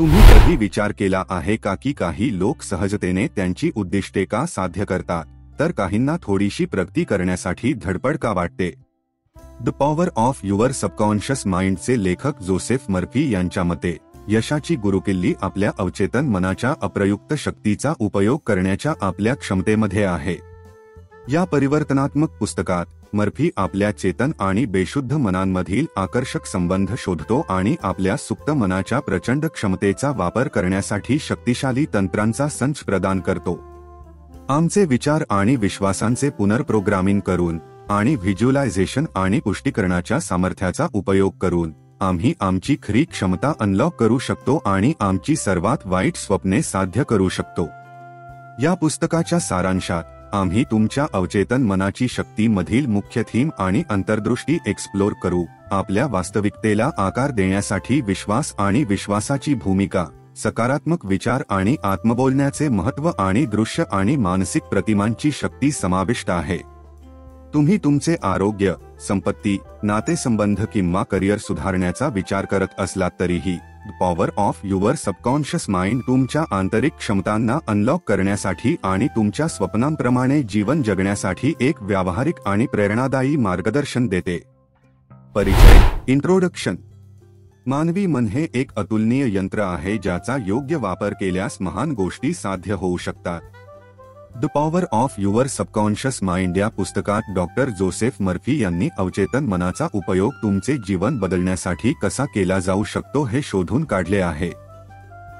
तुम्ही कधी विचार केला आहे का की काही लोक सहजतेने त्यांची उद्दिष्टे का साध्य करतात, तर काहींना थोडीशी प्रगती करण्यासाठी धडपड का वाटते? The power of your subconscious माइंडचे लेखक जोसेफ मर्फी यांच्या मते यशाची गुरुकिल्ली आपल्या अवचेतन मनाच्या अप्रयुक्त शक्तीचा उपयोग करण्याच्या आपल्या क्षमतेमध्ये आहे. या परिवर्तनात्मक पुस्तकात मर्फी आपल्या चेतन आणि बेशुद्ध मनांमधील आकर्षक संबंध शोधतो आणि आपल्या सुप्त मनाच्या प्रचंड क्षमतेचा वापर करण्यासाठी शक्तिशाली तंत्रांचा संच प्रदान करतो. आमचे विचार आणि विश्वासांचे पुनर्प्रोग्रामिंग करून आणि व्हिज्युअलायझेशन आणि पुष्टीकरणाच्या सामर्थ्याचा उपयोग करून आम्ही आमची खरी क्षमता अनलॉक करू शकतो आणि आमची सर्वात वाईट स्वप्ने साध्य करू शकतो. या पुस्तकाच्या सारांशात आम्ही तुमच्या अवचेतन मनाची शक्तीमधील मुख्य थीम आणि अंतर्दृष्टी एक्सप्लोर करू, आपल्या वास्तविकतेला आकार देण्यासाठी विश्वास आणि विश्वासाची भूमिका, सकारात्मक विचार आणि आत्मबोलण्याचे महत्त्व आणि दृश्य आणि मानसिक प्रतिमांची शक्ती समाविष्ट आहे. तुम्ही तुमचे आरोग्य, संपत्ती, नातेसंबंध किंवा करिअर सुधारण्याचा विचार करत असलात तरीही the power of your subconscious mind तुमच्या आंतरिक क्षमतांना अनलॉक करण्यासाठी आणि तुमच्या स्वप्नांप्रमाणे जीवन जगण्यासाठी एक व्यावहारिक आणि प्रेरणादायी मार्गदर्शन देते. परिचय. इंट्रोडक्शन. मानवी मन हे एक अतुलनीय यंत्र आहे ज्याचा योग्य वापर केल्यास महान गोष्टी साध्य होऊ शकतात. The power of your subconscious mind या पुस्तकात डॉक्टर जोसेफ मर्फी यांनी अवचेतन मनाचा उपयोग तुमचे जीवन बदलण्यासाठी कसा केला जाऊ शकतो हे शोधून काढले आहे.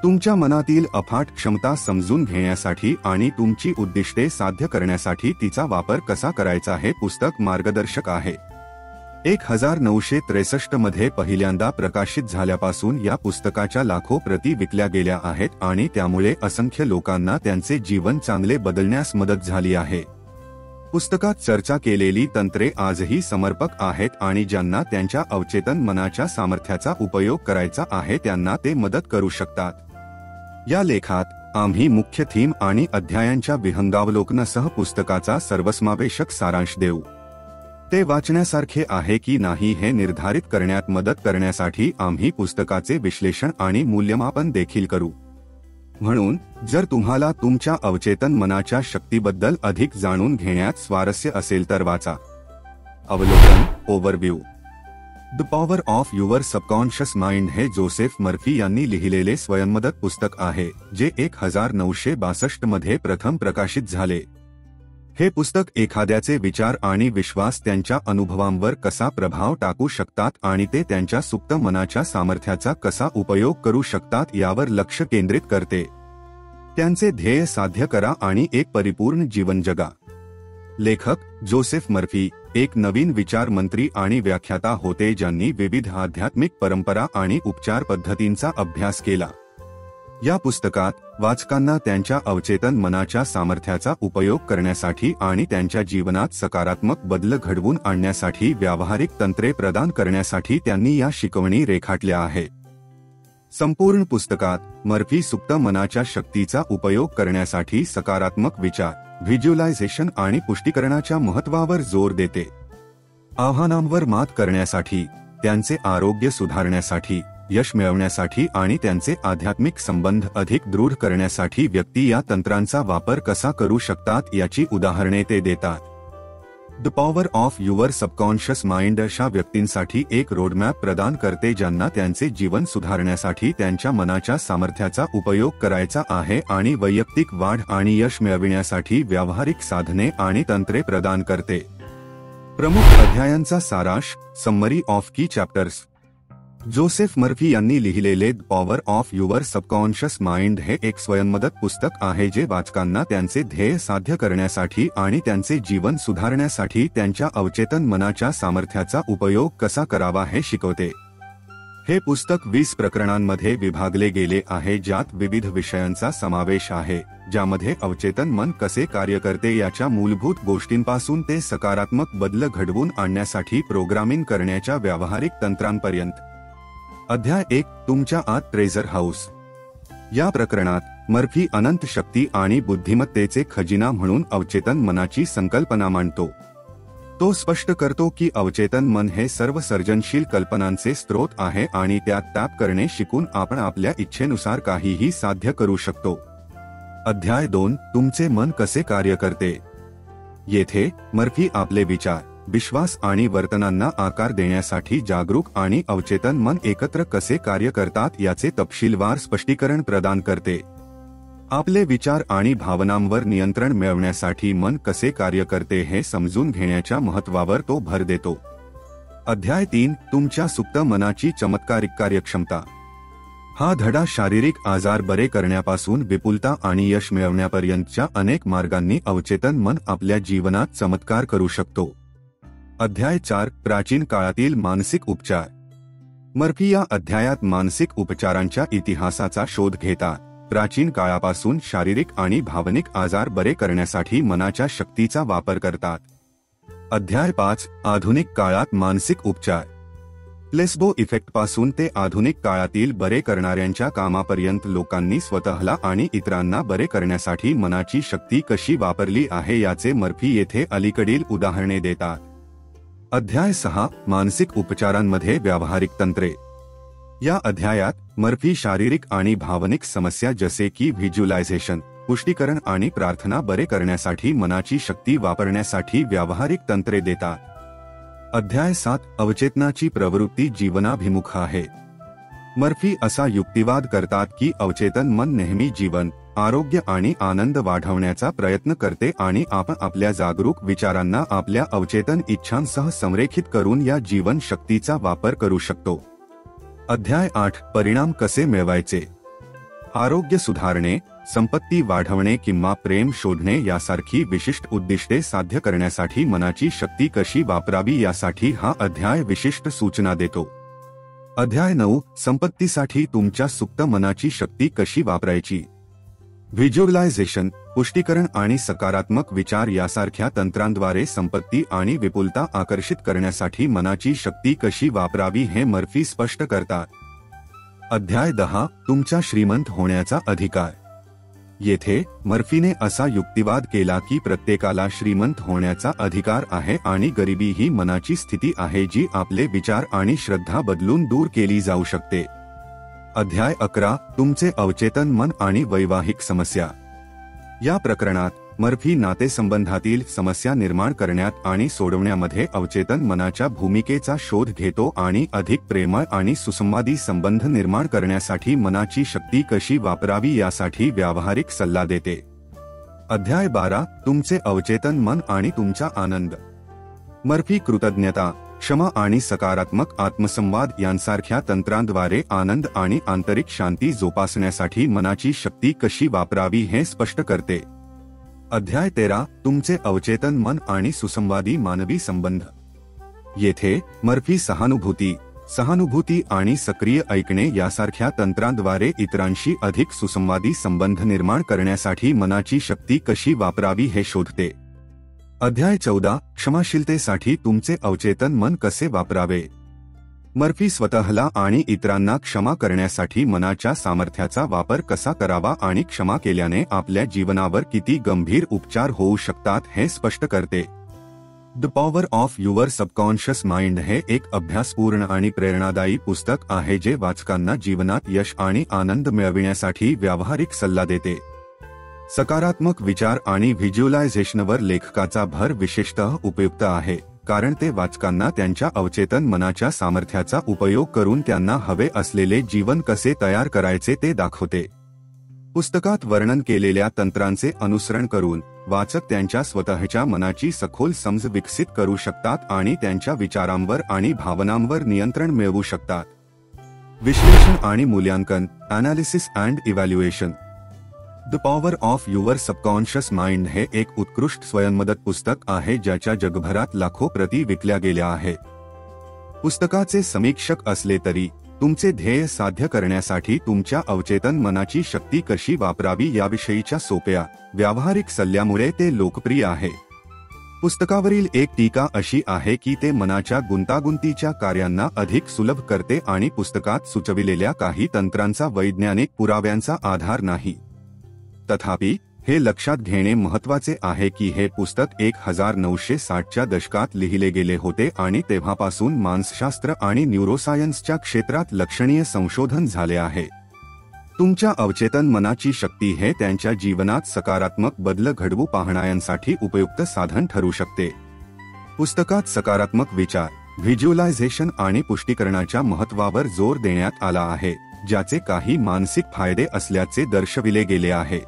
तुमच्या मनातील अफाट क्षमता समजून घेण्यासाठी आणि तुमची उद्दिष्टे साध्य करण्यासाठी तिचा वापर कसा करायचा हे पुस्तक मार्गदर्शक आहे. 1963 मध्ये पहिल्यांदा प्रकाशित झाल्यापासून या पुस्तकाच्या लाखो प्रती विकल्या गेल्या आहेत आणि त्यामुळे असंख्य लोकांना त्यांचे जीवन चांगले बदलण्यास मदत झाली आहे. पुस्तकात चर्चा केलेली तंत्रे आजही समर्पक आहेत आणि ज्यांना त्यांच्या अवचेतन मनाच्या सामर्थ्याचा उपयोग करायचा आहे त्यांना ते मदत करू शकतात. या लेखात आम्ही मुख्य थीम आणि अध्यायांच्या विहंगावलोकनासह पुस्तकाचा सर्वसमावेशक सारांश देऊ. ते वाचण्यासारखे आहे की नाही हे निर्धारित करण्यात मदत करण्यासाठी आम्ही पुस्तकाचे विश्लेषण आणि मूल्यमापन देखील करू. म्हणून जर तुम्हाला तुमच्या अवचेतन मनाच्या शक्तीबद्दल अधिक जाणून घेण्यात स्वारस्य असेल तर वाचा. अवलोकन. Overview. The power of your subconscious mind हे जोसेफ मर्फी यांनी लिहिलेले स्वयंमदत पुस्तक आहे जे 1962 मध्ये प्रथम प्रकाशित झाले. हे पुस्तक एखाद्याचे विचार आणि विश्वास त्यांच्या अनुभवांवर कसा प्रभाव टाकू शकतात आणि ते त्यांच्या सुप्त मनाच्या सामर्थ्याचा कसा उपयोग करू शकतात यावर लक्ष केंद्रित करते. त्यांचे ध्येय साध्य करा आणि एक परिपूर्ण जीवन जगा. लेखक जोसेफ मर्फी एक नवीन विचार मंत्री आणि व्याख्याता होते ज्यांनी विविध आध्यात्मिक परंपरा आणि उपचार पद्धतींचा अभ्यास केला. या पुस्तकात वाचकांना त्यांच्या अवचेतन मनाच्या सामर्थ्याचा उपयोग करण्यासाठी आणि त्यांच्या जीवनात सकारात्मक बदल घडवून आणण्यासाठी व्यावहारिक तंत्रे प्रदान करण्यासाठी त्यांनी या शिकवणी रेखाटल्या आहेत. संपूर्ण पुस्तकात मर्फी सुप्त मनाच्या शक्तीचा उपयोग करण्यासाठी सकारात्मक विचार, व्हिज्युअलायझेशन आणि पुष्टीकरणाच्या महत्त्वावर जोर देते. आव्हानांवर मात करण्यासाठी, त्यांचे आरोग्य सुधारण्यासाठी, यश मिळवण्यासाठी आणि त्यांचे आध्यात्मिक संबंध अधिक दृढ करण्यासाठी व्यक्ती या तंत्रांचा वापर कसा करू शकतात याची उदाहरणे ते देतात. The power of your subconscious mind अशा व्यक्तींसाठी एक रोडमॅप प्रदान करते ज्यांना त्यांचे जीवन सुधारण्यासाठी त्यांच्या मनाच्या सामर्थ्याचा उपयोग करायचा आहे आणि वैयक्तिक वाढ आणि यश मिळविण्यासाठी व्यावहारिक साधने आणि तंत्रे प्रदान करते. प्रमुख अध्यायांचा सारांश. समरी ऑफ की चॅप्टर्स. जोसेफ मर्फी यांनी लिहिलेले the power of your subconscious mind हे एक स्वयंमदत पुस्तक आहे जे वाचकांना त्यांचे ध्येय साध्य करण्यासाठी आणि त्यांचे जीवन सुधारण्यासाठी त्यांच्या अवचेतन मनाच्या सामर्थ्याचा उपयोग कसा करावा हे शिकवते. हे पुस्तक 20 प्रकरणांमध्ये विभागले गेले आहे ज्यात विविध विषयांचा समावेश आहे, ज्यामध्ये अवचेतन मन कसे कार्य करते याच्या मूलभूत गोष्टींपासून ते सकारात्मक बदल घडवून आणण्यासाठी प्रोग्रामिंग करण्याच्या व्यावहारिक तंत्रांपर्यंत. अध्याय 1. तुमच्या आत ट्रेझर हाऊस. या प्रकरणात मर्फी अनंत शक्ती आणि बुद्धिमत्तेचे खजिना म्हणून अवचेतन मनाची संकल्पना मांडतो. तो स्पष्ट करतो की अवचेतन मन हे सर्व सर्जनशील कल्पनांचे स्रोत आहे आणि त्यात टॅप करणे शिकून आपण आपल्या इच्छेनुसार काहीही साध्य करू शकतो. अध्याय 2. तुमचे मन कसे कार्य करते. येथे मर्फी आपले विचार, विश्वास आणि वर्तनांना आकार देण्यासाठी जागरूक आणि अवचेतन मन एकत्र कसे कार्य करतात याचे तपशीलवार स्पष्टीकरण प्रदान करते. आपले विचार आणि भावनांवर नियंत्रण मिळवण्यासाठी मन कसे कार्य करते हे समजून घेण्याच्या महत्त्वावर तो भर देतो. अध्याय 3. तुमच्या सुप्त मनाची चमत्कारिक कार्यक्षमता. हा धडा शारीरिक आजार बरे करण्यापासून विपुलता आणि यश मिळवण्यापर्यंतच्या अनेक मार्गांनी अवचेतन मन आपल्या जीवनात चमत्कार करू शकतो. अध्याय 4. प्राचीन काळातील मानसिक उपचार. मर्फी या अध्यायात मानसिक उपचारांच्या इतिहासाचा शोध घेतात. प्राचीन काळापासून शारीरिक आणि भावनिक आजार बरे करण्यासाठी मनाच्या शक्तीचा वापर करतात. अध्याय 5. आधुनिक काळात मानसिक उपचार. प्लेसबो इफेक्ट पासून ते आधुनिक काळातील बरे करणाऱ्यांच्या कामापर्यंत लोकांनी स्वतःला आणि इतरांना बरे करण्यासाठी मनाची शक्ती कशी वापरली आहे याचे मर्फी येथे अलीकडील उदाहरणे देतात. अध्याय 6. मानसिक उपचारांमध्ये व्यावहारिक तंत्रे. या अध्यायात मर्फी शारीरिक आणि भावनिक समस्या जसे की व्हिज्युअलायझेशन, पुष्टीकरण आणि प्रार्थना बरे करण्यासाठी मनाची शक्ती वापरण्यासाठी व्यावहारिक तंत्रे देतात. अध्याय 7. अवचेतनाची प्रवृत्ती जीवनाभिमुख आहे. मर्फी असा युक्तिवाद करतात की अवचेतन मन नेहमी जीवन, आरोग्य आणि आनंद वाढवण्याचा प्रयत्न करते आणि आपण आपल्या जागरूक विचारांना आपल्या अवचेतन इच्छांसह संरेखित करून या जीवन शक्तीचा वापर करू शकतो. अध्याय 8. परिणाम कसे मिळवायचे. आरोग्य सुधारणे, संपत्ती वाढवणे किंवा प्रेम शोधणे यासारखी विशिष्ट उद्दिष्टे साध्य करण्यासाठी मनाची शक्ती कशी वापरावी यासाठी हा अध्याय विशिष्ट सूचना देतो. अध्याय 9. संपत्तीसाठी तुमच्या सुप्त मनाची शक्ती कशी वापरायची. व्हिज्युअलायझेशन, पुष्टीकरण आणि सकारात्मक विचार यासारख्या तंत्रांद्वारे संपत्ती आणि विपुलता आकर्षित करण्यासाठी मनाची शक्ती कशी वापरावी हे मर्फी स्पष्ट करतात. अध्याय 10. तुमच्या श्रीमंत होण्याचा अधिकार. येथे मर्फीने असा युक्तिवाद केला की प्रत्येकाला श्रीमंत होण्याचा अधिकार आहे आणि गरिबी ही मनाची स्थिती आहे जी आपले विचार आणि श्रद्धा बदलून दूर केली जाऊ शकते. अध्याय 11. तुमचे अवचेतन मन आणि वैवाहिक समस्या. या प्रकरणात मर्फी नातेसंबंधातील समस्या निर्माण करण्यात आणि सोडवण्यामध्ये अवचेतन मनाच्या भूमिकेचा शोध घेतो आणि अधिक प्रेमळ आणि सुसंवादी संबंध निर्माण करण्यासाठी मनाची शक्ती कशी वापरावी यासाठी व्यावहारिक सल्ला देते. अध्याय 12. तुमचे अवचेतन मन आणि तुमचा आनंद. मर्फी कृतज्ञता, क्षमा आणि सकारात्मक आत्मसंवाद यांसारख्या तंत्रांद्वारे आनंद आणि आंतरिक शांती जोपासण्यासाठी मनाची शक्ती कशी वापरावी हे स्पष्ट करते. अध्याय 13. तुमचे अवचेतन मन आणि सुसंवादी मानवी संबंध. येथे मर्फी सहानुभूती आणि सक्रिय ऐकणे यासारख्या तंत्रांद्वारे इतरांशी अधिक सुसंवादी संबंध निर्माण करण्यासाठी मनाची शक्ती कशी वापरावी हे शोधते. अध्याय 14. क्षमाशीलतेसाठी तुमचे अवचेतन मन कसे वापरावे. मर्फी स्वतःला आणि इतरांना क्षमा करण्यासाठी मनाच्या सामर्थ्याचा वापर कसा करावा आणि क्षमा केल्याने आपल्या जीवनावर किती गंभीर उपचार होऊ शकतात हे स्पष्ट करते. The power of your subconscious mind हे एक अभ्यासपूर्ण आणि प्रेरणादायी पुस्तक आहे जे वाचकांना जीवनात यश आणि आनंद मिळविण्यासाठी व्यावहारिक सल्ला देते. सकारात्मक विचार आणि व्हिज्युअलायझेशनवर लेखकाचा भर विशेषतः उपयुक्त आहे कारण ते वाचकांना त्यांच्या अवचेतन मनाच्या सामर्थ्याचा उपयोग करून त्यांना हवे असलेले जीवन कसे तयार करायचे ते दाखवते. पुस्तकात वर्णन केलेल्या तंत्रांचे अनुसरण करून वाचक त्यांच्या स्वतःच्या मनाची सखोल समज विकसित करू शकतात आणि त्यांच्या विचारांवर आणि भावनांवर नियंत्रण मिळवू शकतात. विश्लेषण आणि मूल्यांकन, analysis and evaluation. The power of your subconscious mind हे एक उत्कृष्ट स्वयंमदत पुस्तक आहे ज्याच्या जगभरात लाखो प्रती विकल्या गेल्या आहेत. पुस्तकाचे समीक्षक असले तरी तुमचे ध्येय साध्य करण्यासाठी तुमच्या अवचेतन मनाची शक्ती कशी वापरावी याविषयीच्या सोप्या, व्यावहारिक सल्ल्यामुळे ते लोकप्रिय आहे. पुस्तकावरील एक टीका अशी आहे की ते मनाच्या गुंतागुंतीच्या कार्यांना अधिक सुलभ करते आणि पुस्तकात सुचविलेल्या काही तंत्रांचा वैज्ञानिक पुराव्यांचा आधार नाही. तथापि हे लक्षात घेणे महत्त्वाचे आहे की हे पुस्तक 1960च्या दशकात लिहिले गेले होते आणि तेव्हापासून मानसशास्त्र आणि न्यूरोसायन्सच्या क्षेत्रात लक्षणीय संशोधन झाले आहे. तुमच्या अवचेतन मनाची शक्ती हे त्यांच्या जीवनात सकारात्मक बदल घडवू पाहणाऱ्यांसाठी उपयुक्त साधन ठरू शकते. पुस्तकात सकारात्मक विचार, व्हिज्युअलायझेशन आणि पुष्टीकरणाच्या महत्त्वावर जोर देण्यात आला आहे, ज्याचे काही मानसिक फायदे असल्याचे दर्शविले गेले आहे.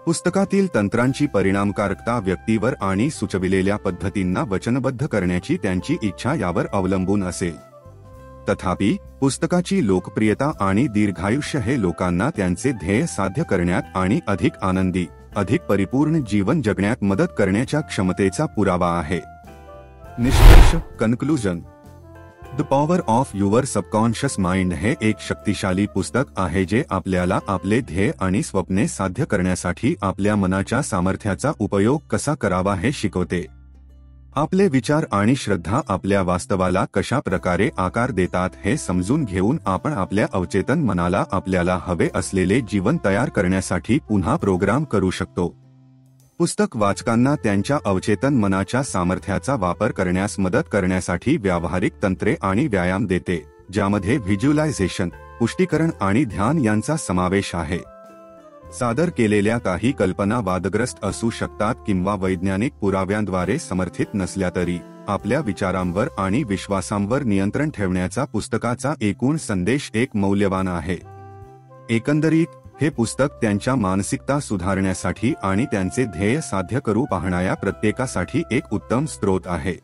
पुस्तकातील तंत्रांची परिणामकारकता व्यक्तीवर आणि सुचविलेल्या पद्धतींना वचनबद्ध करण्याची त्यांची इच्छा यावर अवलंबून असेल. तथापि, पुस्तकाची लोकप्रियता आणि दीर्घायुष्य हे लोकांना त्यांचे ध्येय साध्य करण्यात आणि अधिक आनंदी, अधिक परिपूर्ण जीवन जगण्यात मदत करण्याच्या क्षमतेचा पुरावा आहे. निष्कर्ष, conclusion. The power of your subconscious mind हे एक शक्तिशाली पुस्तक आहे जे आपल्याला आपले ध्येय आणि स्वप्ने साध्य करण्यासाठी आपल्या मनाच्या सामर्थ्याचा उपयोग कसा करावा हे शिकवते. आपले विचार आणि श्रद्धा आपल्या वास्तवाला कशा प्रकारे आकार देतात हे समजून घेऊन आपण आपल्या अवचेतन मनाला आपल्याला हवे असलेले जीवन तयार करण्यासाठी पुन्हा प्रोग्राम करू शकतो. पुस्तक वाचकांना त्यांच्या अवचेतन मनाच्या सामर्थ्याचा वापर करण्यास मदत करण्यासाठी व्यावहारिक तंत्रे आणि व्यायाम देते, ज्यामध्ये व्हिज्युअलायझेशन, पुष्टीकरण आणि ध्यान यांचा समावेश आहे. सादर केलेल्या काही कल्पना वादग्रस्त असू शकतात किंवा वैज्ञानिक पुराव्यांद्वारे समर्थित नसल्या तरी, आपल्या विचारांवर आणि विश्वासांवर नियंत्रण ठेवण्याचा पुस्तकाचा एकूण संदेश एक मौल्यवान आहे. एकंदरीत, हे पुस्तक त्यांच्या मानसिकता सुधारण्यासाठी आणि त्यांचे ध्येय साध्य करू पाहणाऱ्या प्रत्येकासाठी एक उत्तम स्रोत आहे.